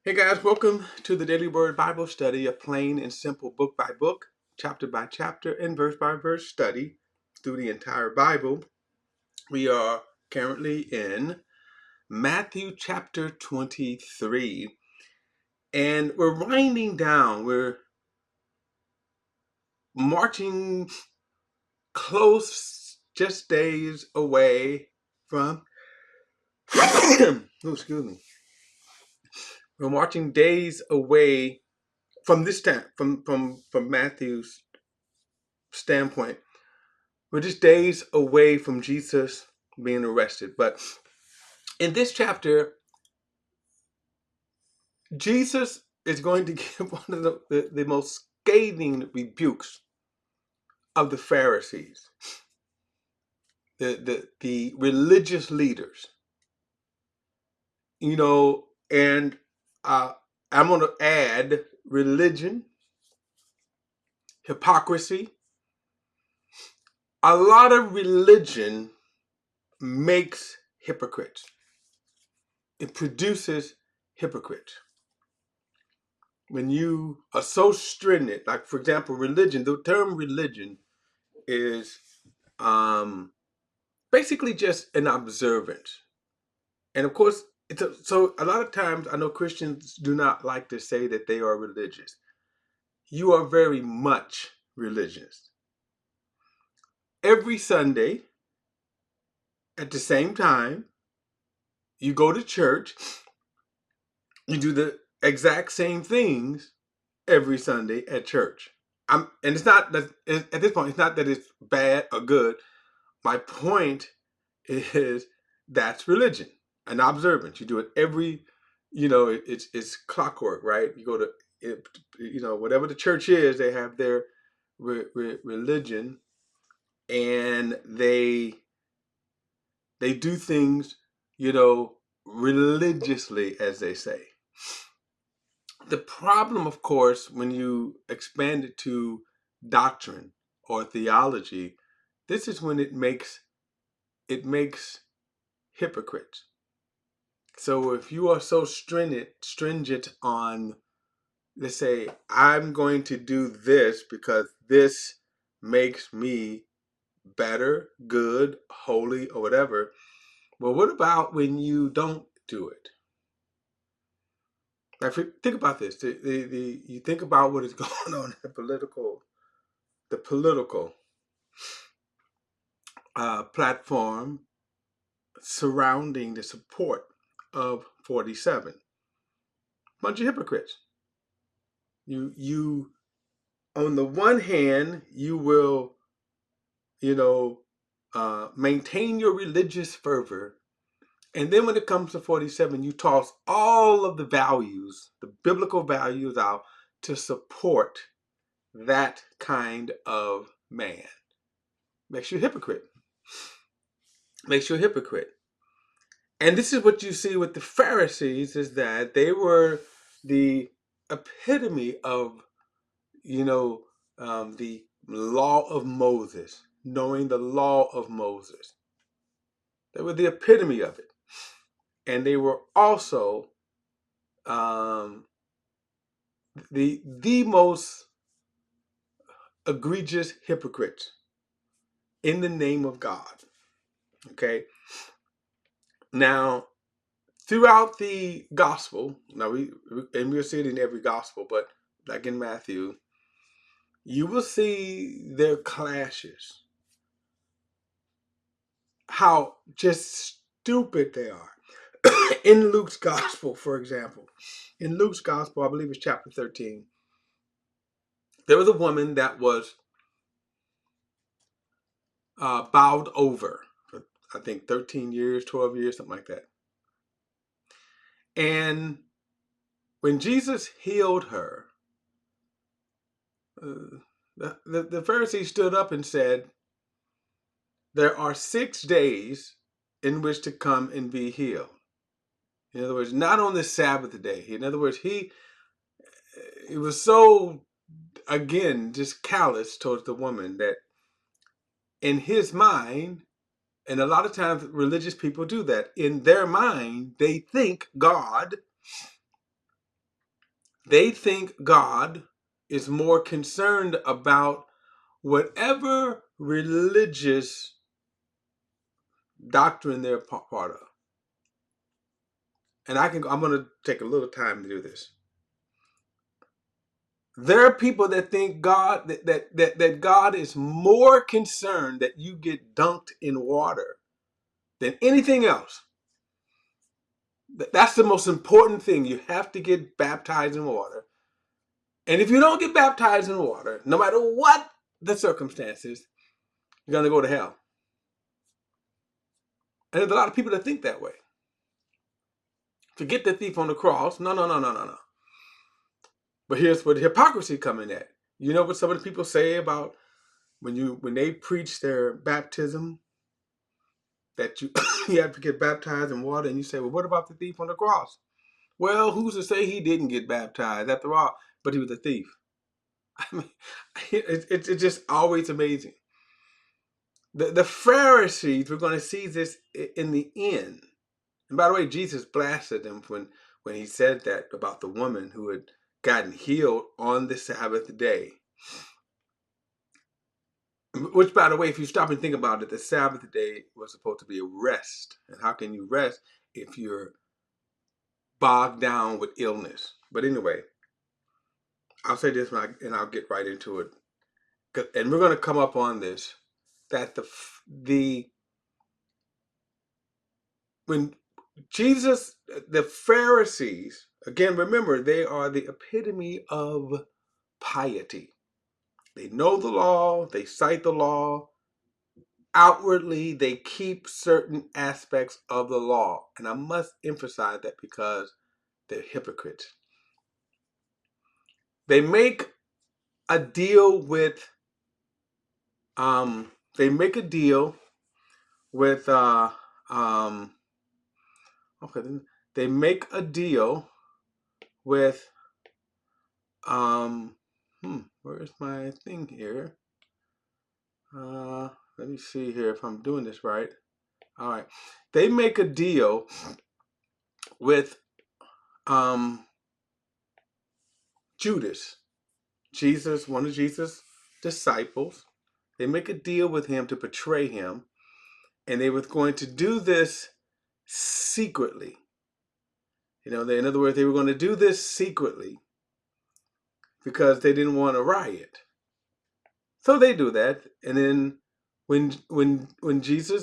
Hey guys, welcome to the Daily Word Bible Study, a plain and simple book by book, chapter by chapter, and verse by verse study through the entire Bible. We are currently in Matthew chapter 23, and we're winding down. We're marching close, just days away from. Oh, excuse me. We're marching days away from this time, from Matthew's standpoint. We're just days away from Jesus being arrested. But in this chapter, Jesus is going to give one of the most scathing rebukes of the Pharisees, the religious leaders. And I'm going to add religion, hypocrisy. A lot of religion makes hypocrites. It produces hypocrites. When you are so stringent, like for example, religion, the term religion is basically just an observance. And of course, so a lot of times I know Christians do not like to say that they are religious. You are very much religious. Every Sunday at the same time, you go to church, you do the exact same things every Sunday at church. And it's not that at this point, it's not that it's bad or good. My point is that's religion, an observance. You do it every, it's clockwork, right? You go to, whatever the church is, they have their religion, and they do things, religiously, as they say. The problem, of course, when you expand it to doctrine or theology, this is when it makes hypocrites. So if you are so stringent on, let's say, I'm going to do this because this makes me better, good, holy, or whatever. Well, what about when you don't do it? Now, think about this. You think about what is going on in the political platform surrounding the support of 47. Bunch of hypocrites. You on the one hand, you will, maintain your religious fervor. And then when it comes to 47, you toss all of the values, the biblical values out to support that kind of man. Makes you a hypocrite. Makes you a hypocrite. And this is what you see with the Pharisees, is that they were the epitome of, the law of Moses, knowing the law of Moses. They were the epitome of it. And they were also the most egregious hypocrites in the name of God. Okay? Now, throughout the gospel, we'll see it in every gospel, but like in Matthew, you will see their clashes. How just stupid they are. In Luke's gospel, for example, in Luke's gospel, I believe it's chapter 13, there was a woman that was bowed over for, I think, 13 years, 12 years, something like that. And when Jesus healed her, the Pharisees stood up and said, there are 6 days in which to come and be healed. In other words, not on the Sabbath day. In other words, he was so, again, just callous towards the woman that in his mind, and a lot of times religious people do that, in their mind, they think God They think God is more concerned about whatever religious doctrine they're part of. And I'm going to take a little time to do this. There are people that think God that God is more concerned that you get dunked in water than anything else. That's the most important thing. You have to get baptized in water. And if you don't get baptized in water, no matter what the circumstances, you're going to go to hell. And there's a lot of people that think that way. Forget the thief on the cross. No. But here's where the hypocrisy coming at. You know what some of the people say about when they preach their baptism, that you you have to get baptized in water, and you say, well, what about the thief on the cross? Well, who's to say he didn't get baptized after all? But he was a thief. I mean, it's just always amazing. The Pharisees, we're going to see this in the end. And by the way, Jesus blasted them when he said that about the woman who had gotten healed on the Sabbath day. Which, by the way, if you stop and think about it, the Sabbath day was supposed to be a rest. And how can you rest if you're bogged down with illness? But anyway, I'll say this and I'll get right into it. And we're going to come up on this, that when Jesus, the Pharisees, again, remember, they are the epitome of piety. They know the law, they cite the law. Outwardly, they keep certain aspects of the law. And I must emphasize that because they're hypocrites. They make a deal with, they make a deal with, okay, they make a deal with, where's my thing here? Let me see here if I'm doing this right. All right. They make a deal with Judas, one of Jesus' disciples. They make a deal with him to betray him, and they were going to do this secretly. In other words, they were going to do this secretly because they didn't want a riot. So they do that, and then when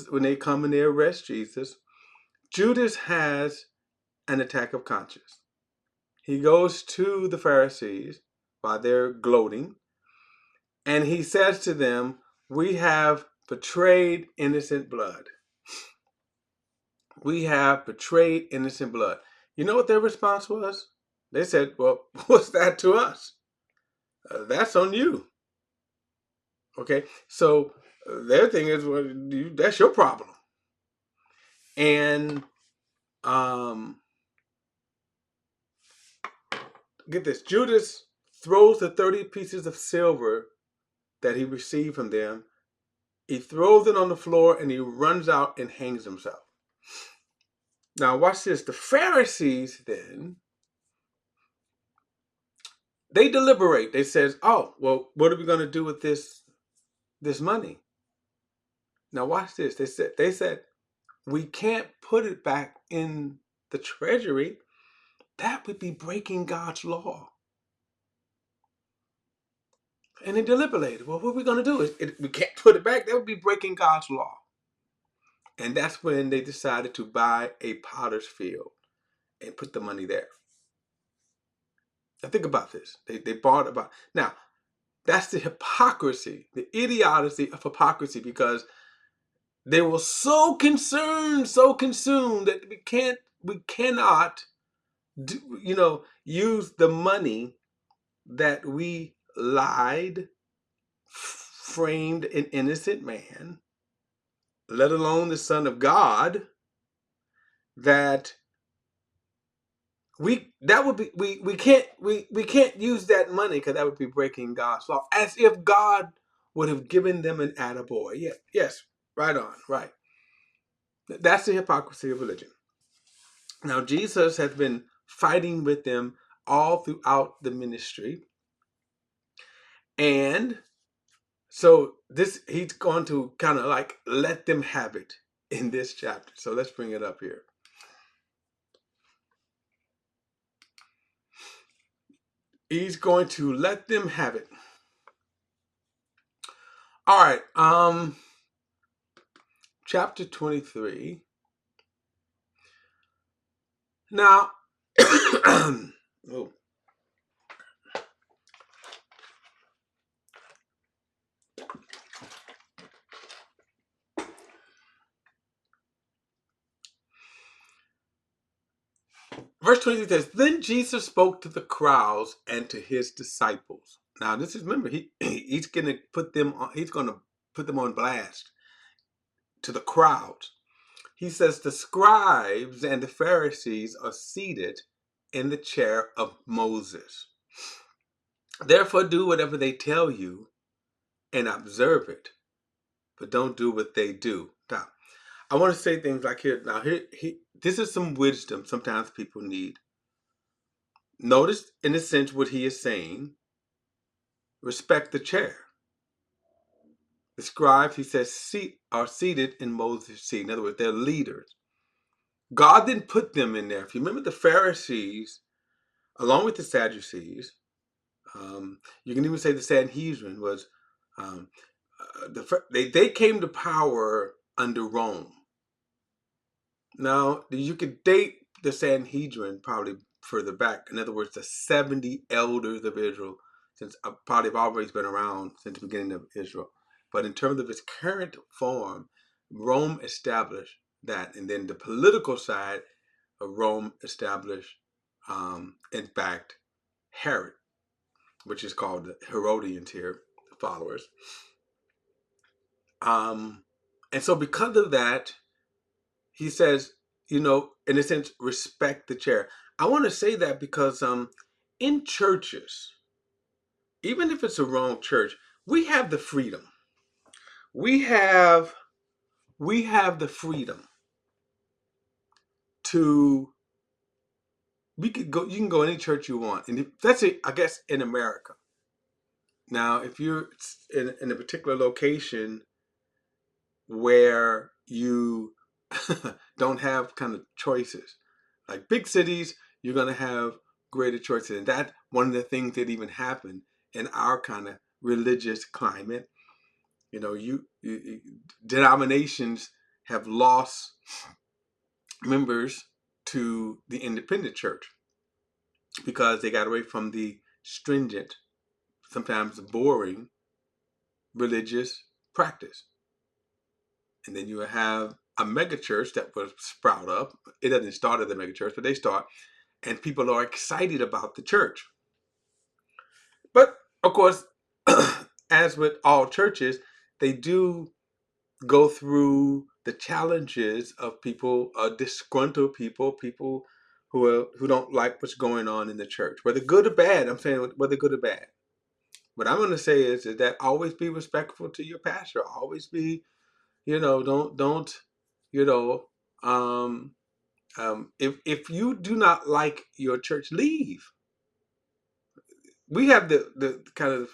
they come and they arrest Jesus, Judas has an attack of conscience. He goes to the Pharisees while they're gloating, and he says to them, "We have betrayed innocent blood. We have betrayed innocent blood." You know what their response was? They said, "Well, what's that to us? That's on you." Okay, so their thing is, well, that's your problem. And get this, Judas throws the 30 pieces of silver that he received from them. He throws it on the floor and he runs out and hangs himself. Now watch this. The Pharisees then, they deliberate. They says, "Oh, well, what are we going to do with this money?" Now watch this. They said, "We can't put it back in the treasury. That would be breaking God's law." And they deliberated. Well, what are we going to do? We can't put it back. That would be breaking God's law. And that's when they decided to buy a potter's field and put the money there. Now think about this. They bought about. Now, that's the hypocrisy, the idiocy of hypocrisy, because they were so concerned, so consumed that we cannot use the money that we lied, framed an innocent man, let alone the Son of God, that we can't use that money because that would be breaking God's law, as if God would have given them an attaboy. Yeah, yes, right on, right. That's the hypocrisy of religion. Now, Jesus has been fighting with them all throughout the ministry. And so he's going to kind of like let them have it in this chapter. So let's bring it up here. He's going to let them have it. All right. Chapter 23. Now, oh, verse 23 says, "Then Jesus spoke to the crowds and to his disciples." Now, this is, remember, he's going to put them on blast to the crowds. He says, "The scribes and the Pharisees are seated in the chair of Moses. Therefore, do whatever they tell you and observe it, but don't do what they do." Now, I want to say things like here. Now, this is some wisdom sometimes people need. Notice, in a sense, what he is saying. Respect the chair. The scribes, he says, are seated in Moses' seat. In other words, they're leaders. God didn't put them in there. If you remember the Pharisees, along with the Sadducees, you can even say the Sanhedrin was, they came to power under Rome. Now, you could date the Sanhedrin probably further back. In other words, the 70 elders of Israel, since probably have always been around since the beginning of Israel. But in terms of its current form, Rome established that. And then the political side of Rome established, in fact, Herod, which is called the Herodians here, the followers. And so because of that, he says, in a sense, respect the chair. I want to say that because in churches, even if it's a wrong church, we have the freedom. We have the freedom to, you can go any church you want. And that's it, I guess, in America. Now, if you're in a particular location where you don't have kind of choices, like big cities, you're going to have greater choices. And that's one of the things that even happened in our kind of religious climate. Denominations have lost members to the independent church because they got away from the stringent, sometimes boring religious practice. And then you have a mega church that will sprout up. It doesn't start as a mega church, but they start, and people are excited about the church. But of course, as with all churches, they do go through the challenges of people, disgruntled people who don't like what's going on in the church, whether good or bad. I'm saying whether good or bad. What I'm going to say is that always be respectful to your pastor. Always be, don't, if you do not like your church, leave. We have the kind of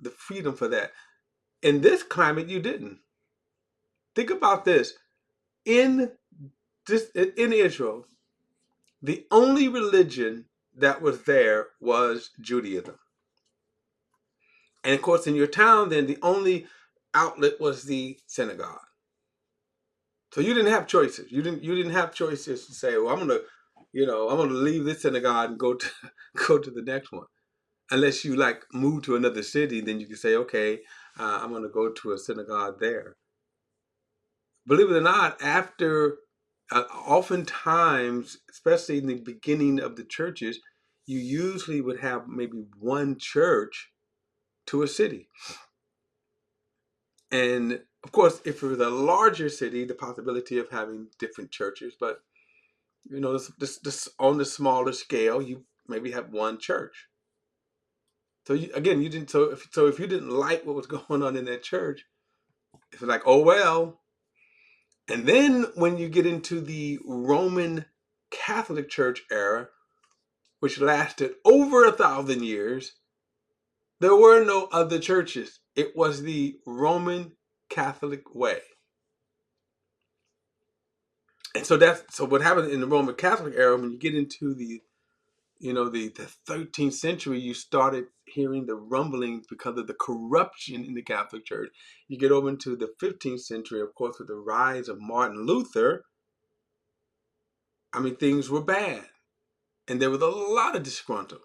the freedom for that. In this climate, you didn't. Think about this. In Israel, the only religion that was there was Judaism. And of course, in your town, then the only outlet was the synagogue. So you didn't have choices. You didn't have choices to say, well, I'm gonna leave this synagogue and go to go to the next one. Unless you like move to another city, then you can say, okay, I'm gonna go to a synagogue there. Believe it or not, after oftentimes, especially in the beginning of the churches, you usually would have maybe one church to a city. And of course, if it was a larger city, the possibility of having different churches. But this on the smaller scale, you maybe have one church. So you didn't. So if you didn't like what was going on in that church, it's like, oh well. And then when you get into the Roman Catholic Church era, which lasted over 1,000 years, there were no other churches. It was the Roman Catholic way. And so what happened in the Roman Catholic era, when you get into the 13th century, you started hearing the rumblings because of the corruption in the Catholic Church. You get over into the 15th century, of course, with the rise of Martin Luther. I mean, things were bad. And there was a lot of disgruntled.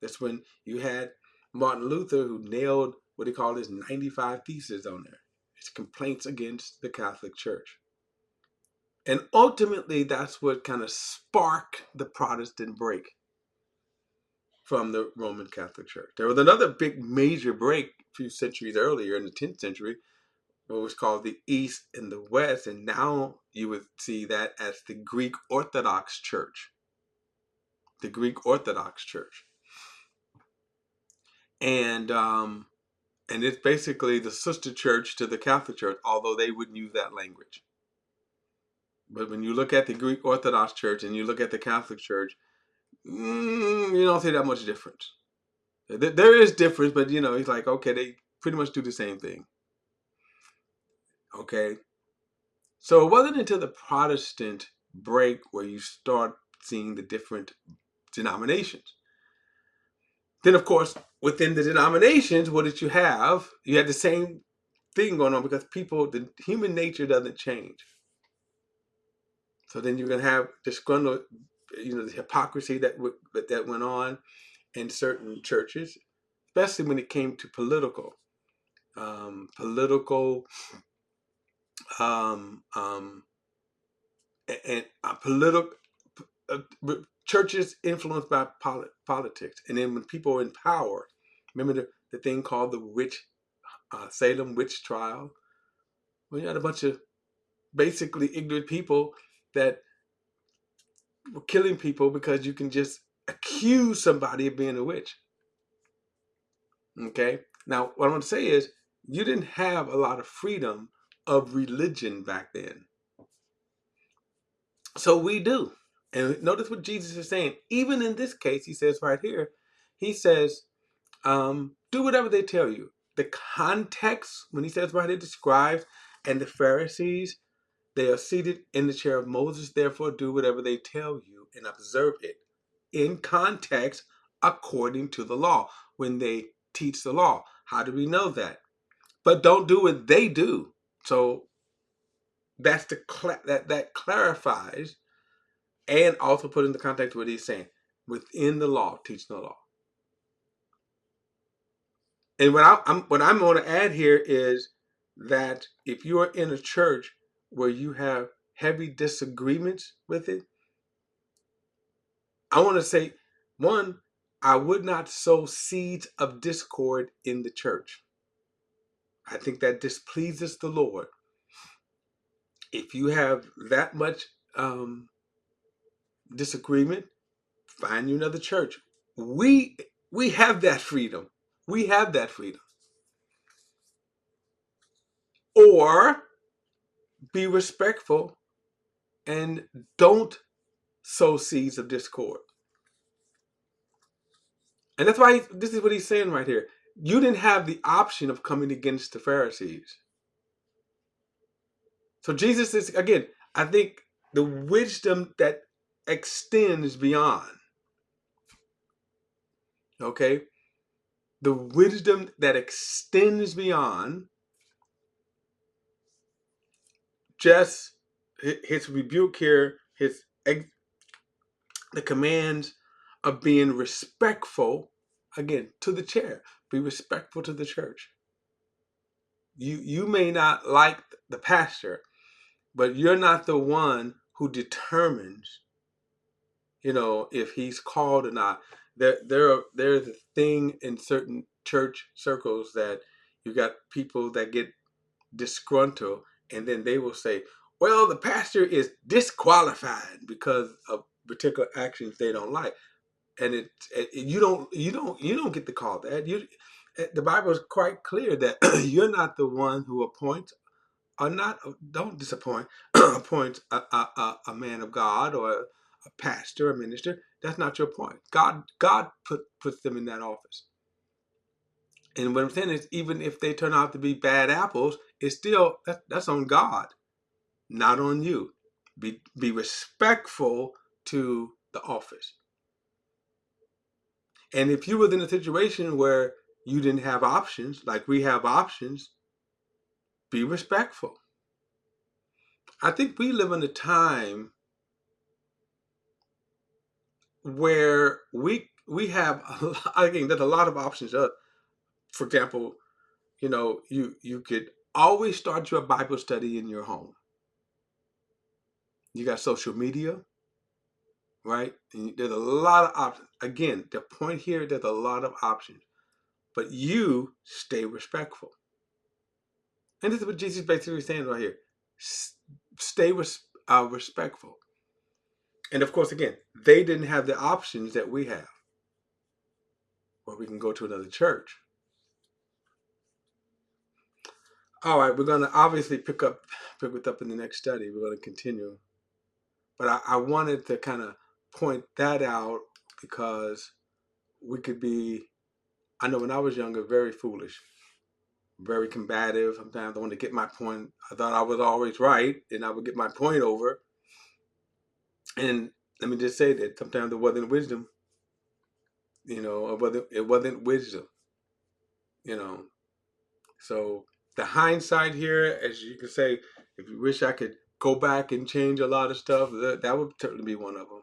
That's when you had Martin Luther, who nailed what he called his 95 Theses on there. His complaints against the Catholic Church. And ultimately, that's what kind of sparked the Protestant break from the Roman Catholic Church. There was another big major break a few centuries earlier in the 10th century, what was called the East and the West. And now you would see that as the Greek Orthodox Church. The Greek Orthodox Church. And it's basically the sister church to the Catholic Church, although they wouldn't use that language. But when you look at the Greek Orthodox Church and you look at the Catholic Church, you don't see that much difference. There is difference, but it's like, okay, they pretty much do the same thing. Okay. So it wasn't until the Protestant break where you start seeing the different denominations. Then, of course, within the denominations, what did you have? You had the same thing going on because the human nature doesn't change. So then you're going to have disgruntled, the hypocrisy that went on in certain churches, especially when it came to political churches influenced by politics. And then when people are in power, remember the thing called the Salem witch trial? Well, you had a bunch of basically ignorant people that were killing people because you can just accuse somebody of being a witch. Okay? Now, what I want to say is, you didn't have a lot of freedom of religion back then. So we do. And notice what Jesus is saying. Even in this case, he says right here, he says, do whatever they tell you. The context, when he says right here, the scribes and the Pharisees, they are seated in the chair of Moses, therefore do whatever they tell you and observe it in context according to the law. When they teach the law, how do we know that? But don't do what they do. So that's that clarifies and also put in the context what he's saying. Within the law, teach the law. And what I'm going to add here is that if you are in a church where you have heavy disagreements with it, I want to say, one, I would not sow seeds of discord in the church. I think that displeases the Lord. If you have that much disagreement, find you another church. We have that freedom. We have that freedom. Or be respectful and don't sow seeds of discord. And that's why this is what he's saying right here. You didn't have the option of coming against the Pharisees. So Jesus is, again, I think the wisdom that extends beyond. Okay? The wisdom that extends beyond just his rebuke here, the commands of being respectful, again, to the chair. Be respectful to the church. You may not like the pastor, but you're not the one who determines, if he's called or not. There's a thing in certain church circles that you got people that get disgruntled, and then they will say, well, the pastor is disqualified because of particular actions they don't like. And you don't get to call that. The Bible is quite clear that you're not the one who appoints or not. Don't disappoint appoint a man of God or a pastor, a minister. That's not your point. God puts them in that office. And what I'm saying is, even if they turn out to be bad apples, it's still that's on God, not on you. Be respectful to the office. And if you were in a situation where you didn't have options, like we have options, be respectful. I think we live in a time where we have again, there's a lot of options. For example, you could always start your Bible study in your home. You got social media, right? And there's a lot of options. Again, the point here, there's a lot of options, but you stay respectful. And this is what Jesus basically saying right here. Stay respectful. And of course, again, they didn't have the options that we have, where we can go to another church. All right, we're going to obviously pick it up in the next study. We're going to continue. But I wanted to kind of point that out because we could be, I know when I was younger, very foolish, very combative. Sometimes I wanted to get my point. I thought I was always right, and I would get my point over. And let me just say that sometimes there wasn't wisdom. It wasn't wisdom. You know, so the hindsight here, as you can say, if you wish I could go back and change a lot of stuff, that would certainly be one of them.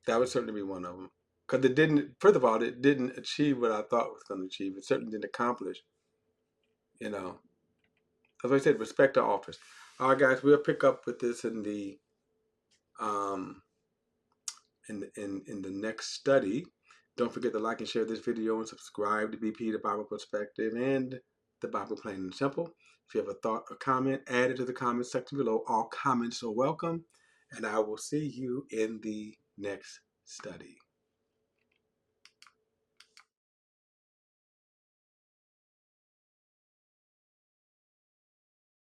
That would certainly be one of them. Because it didn't, first of all, it didn't achieve what I thought it was going to achieve. It certainly didn't accomplish, you know. As I said, respect the office. All right, guys, we'll pick up with this in the um, in the next study. Don't forget to like and share this video and subscribe to BP, the Bible Perspective, and the Bible Plain and Simple. If you have a thought or comment, add it to the comment section below. All comments are welcome. And I will see you in the next study.